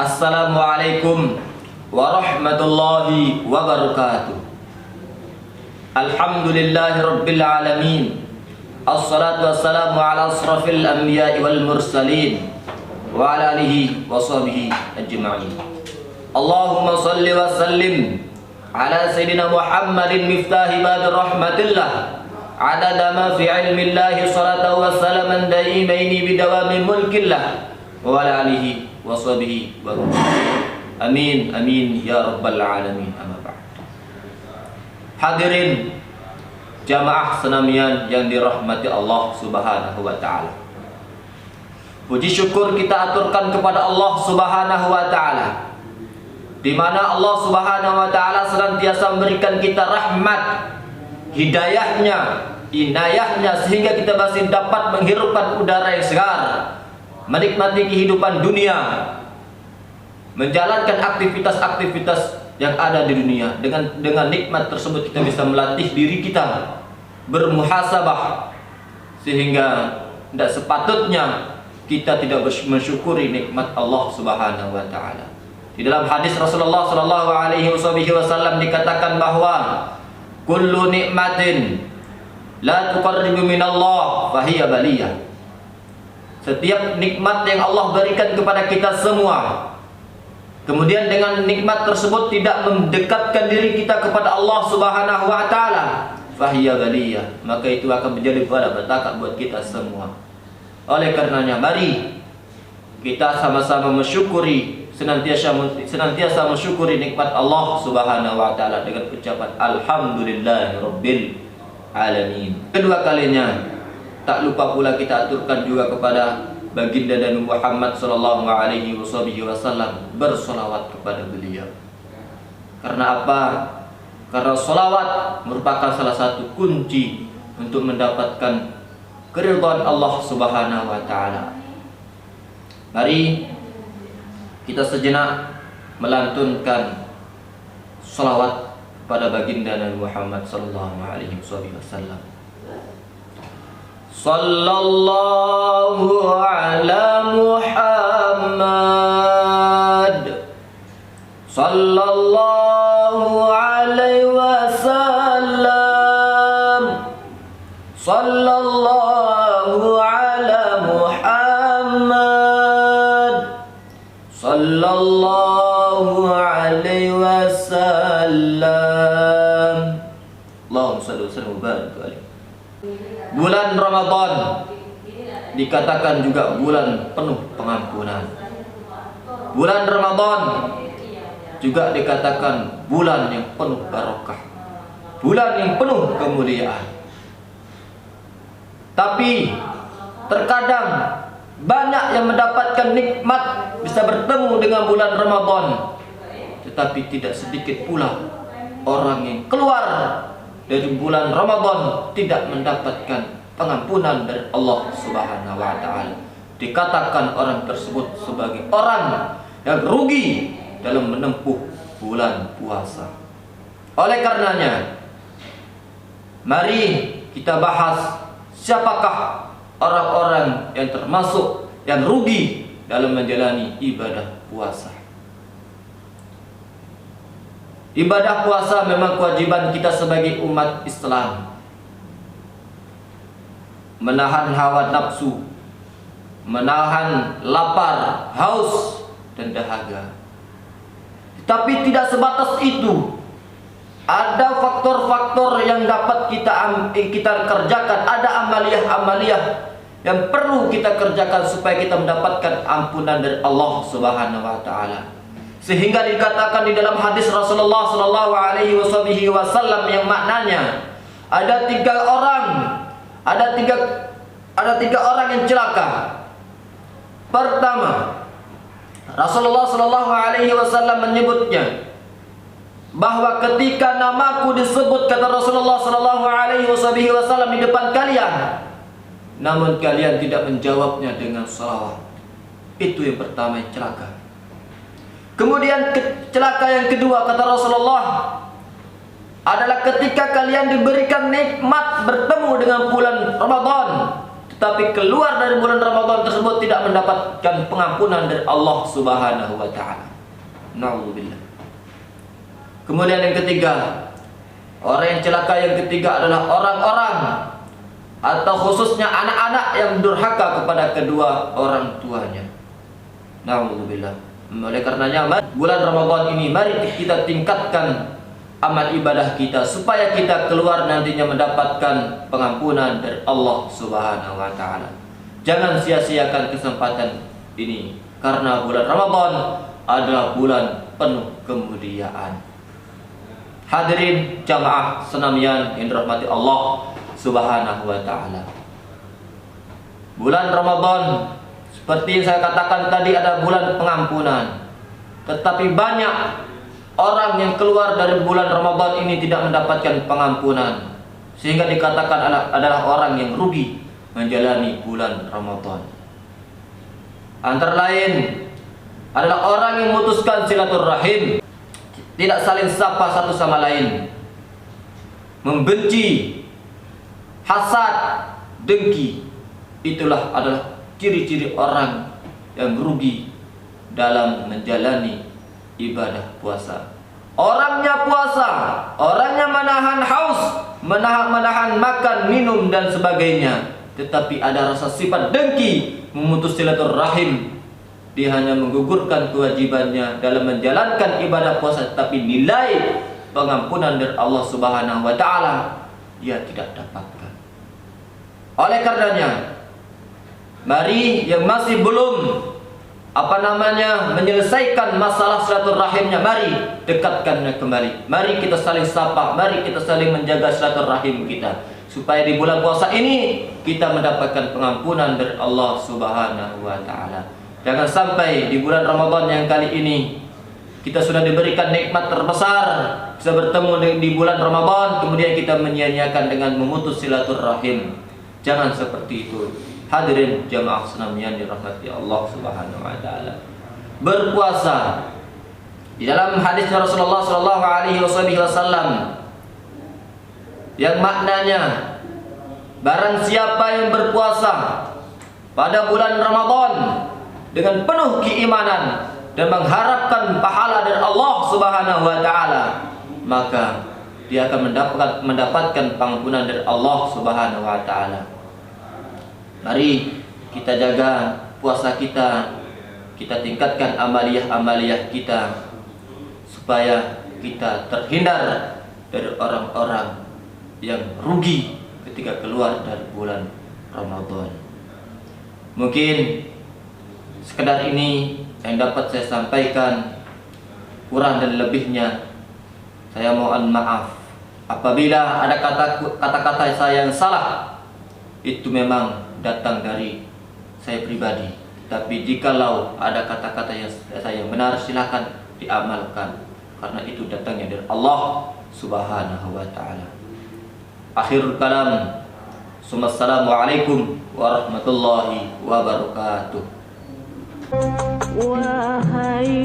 Assalamualaikum warahmatullahi wabarakatuh. Alhamdulillahi rabbil alamin. Assalatu wassalamu ala asrafil anbiya'i wal mursalin wa ala alihi wa sahbihi ajma'in. Allahumma salli wa sallim ala sayyidina Muhammadin miftahi babi rahmatillah, adada ma fi ilmillahi salatu wa salaman daimaini bidawami mulkillah wa ala alihi wa sahbihi wa amin amin ya rabbal alamin. Amma ba'd. Hadirin jamaah senamian yang dirahmati Allah Subhanahu wa taala. Puji syukur kita aturkan kepada Allah Subhanahu wa taala, di mana Allah Subhanahu wa taala senantiasa memberikan kita rahmat, hidayahnya, inayahnya, sehingga kita masih dapat menghirupkan udara yang segar, menikmati kehidupan dunia, menjalankan aktivitas-aktivitas yang ada di dunia. Dengan nikmat tersebut kita bisa melatih diri kita bermuhasabah, sehingga tidak sepatutnya kita tidak mensyukuri nikmat Allah Subhanahu wa taala. Di dalam hadis Rasulullah sallallahu alaihi wasallam dikatakan bahwa kullu nikmatin la tuqarribu minallah fahiya baliyah. Setiap nikmat yang Allah berikan kepada kita semua, kemudian dengan nikmat tersebut tidak mendekatkan diri kita kepada Allah Subhanahu wa taala, fahiya baliyah, maka itu akan menjadi malapetaka buat kita semua. Oleh karenanya, mari kita sama-sama mensyukuri, senantiasa mensyukuri nikmat Allah Subhanahu wa taala dengan ucapan alhamdulillahirabbil alamin. Kedua kalinya, tak lupa pula kita aturkan juga kepada baginda Nabi Muhammad sallallahu alaihi wasallam, bersolawat kepada beliau. Karena apa? Karena solawat merupakan salah satu kunci untuk mendapatkan keridhaan Allah Subhanahu wa taala. Mari kita sejenak melantunkan solawat pada baginda Nabi Muhammad sallallahu alaihi wasallam. Sallallahu ala Muhammad, sallallahu alaihi wasallam, sallallahu ala Muhammad, sallallahu alaihi wasallam. Allahumma shalli wa sallim wa barik alaihi. Bulan Ramadan dikatakan juga bulan penuh pengampunan. Bulan Ramadan juga dikatakan bulan yang penuh barokah, bulan yang penuh kemuliaan. Tapi terkadang banyak yang mendapatkan nikmat bisa bertemu dengan bulan Ramadan, tetapi tidak sedikit pula orang yang keluar dari bulan Ramadan tidak mendapatkan pengampunan dari Allah Subhanahu wa taala. Dikatakan orang tersebut sebagai orang yang rugi dalam menempuh bulan puasa. Oleh karenanya, mari kita bahas siapakah orang-orang yang termasuk yang rugi dalam menjalani ibadah puasa. Ibadah puasa memang kewajiban kita sebagai umat Islam. Menahan hawa nafsu, menahan lapar, haus, dan dahaga. Tapi tidak sebatas itu. Ada faktor-faktor yang dapat kita kerjakan. Ada amaliyah-amaliyah yang perlu kita kerjakan supaya kita mendapatkan ampunan dari Allah Subhanahu wa taala. Sehingga dikatakan di dalam hadis Rasulullah sallallahu alaihi wasallam yang maknanya ada tiga orang yang celaka. Pertama, Rasulullah sallallahu alaihi wasallam menyebutnya bahwa ketika namaku disebut, kata Rasulullah sallallahu alaihi wasallam, di depan kalian, namun kalian tidak menjawabnya dengan salawat, itu yang pertama yang celaka. Kemudian celaka yang kedua, kata Rasulullah, adalah ketika kalian diberikan nikmat bertemu dengan bulan Ramadan, tetapi keluar dari bulan Ramadan tersebut tidak mendapatkan pengampunan dari Allah Subhanahu wa taala. Na'udzubillah. Kemudian yang ketiga, orang yang celaka yang ketiga adalah orang-orang atau khususnya anak-anak yang durhaka kepada kedua orang tuanya. Na'udzubillah. Oleh karenanya bulan Ramadan ini mari kita tingkatkan amal ibadah kita supaya kita keluar nantinya mendapatkan pengampunan dari Allah Subhanahu wa taala. Jangan sia-siakan kesempatan ini karena bulan Ramadan adalah bulan penuh kemuliaan. Hadirin jamaah senamian yang dirahmati Allah Subhanahu wa taala. Bulan Ramadan seperti yang saya katakan tadi adalah bulan pengampunan. Tetapi banyak orang yang keluar dari bulan Ramadan ini tidak mendapatkan pengampunan, sehingga dikatakan adalah orang yang rugi menjalani bulan Ramadan. Antara lain adalah orang yang memutuskan silaturahim, tidak saling sapa satu sama lain, membenci, hasad, dengki. Itulah adalah ciri-ciri orang yang rugi dalam menjalani ibadah puasa. Orangnya puasa, orangnya menahan haus, menahan makan, minum dan sebagainya, tetapi ada rasa sifat dengki, memutus silaturahim. Dia hanya menggugurkan kewajibannya dalam menjalankan ibadah puasa, tapi nilai pengampunan dari Allah Subhanahu wa taala dia tidak dapatkan. Oleh karenanya, mari yang masih belum menyelesaikan masalah silaturahimnya, mari dekatkannya kembali. Mari kita saling sapa, mari kita saling menjaga silaturahim kita, supaya di bulan puasa ini kita mendapatkan pengampunan dari Allah Subhanahu wa taala. Jangan sampai di bulan Ramadan yang kali ini kita sudah diberikan nikmat terbesar, bisa bertemu di bulan Ramadan, kemudian kita menyia-nyiakan dengan memutus silaturahim. Jangan seperti itu. Hadirin jamaah senamian dirahmati Allah Subhanahu wa taala. Berpuasa di dalam hadis Rasulullah sallallahu alaihi wasallam yang maknanya barang siapa yang berpuasa pada bulan Ramadan dengan penuh keimanan dan mengharapkan pahala dari Allah Subhanahu wa taala, maka dia akan mendapatkan pengampunan dari Allah Subhanahu wa taala. Mari kita jaga puasa kita, kita tingkatkan amaliyah kita supaya kita terhindar dari orang-orang yang rugi ketika keluar dari bulan Ramadan. Mungkin sekedar ini yang dapat saya sampaikan, kurang dan lebihnya saya mohon maaf. Apabila ada kata-kata saya yang salah, itu memang datang dari saya pribadi. Tapi jikalau ada kata-kata yang saya benar, silakan diamalkan, karena itu datangnya dari Allah Subhanahu wa taala. Akhirul kalam, assalamualaikum warahmatullahi wabarakatuh. Wahai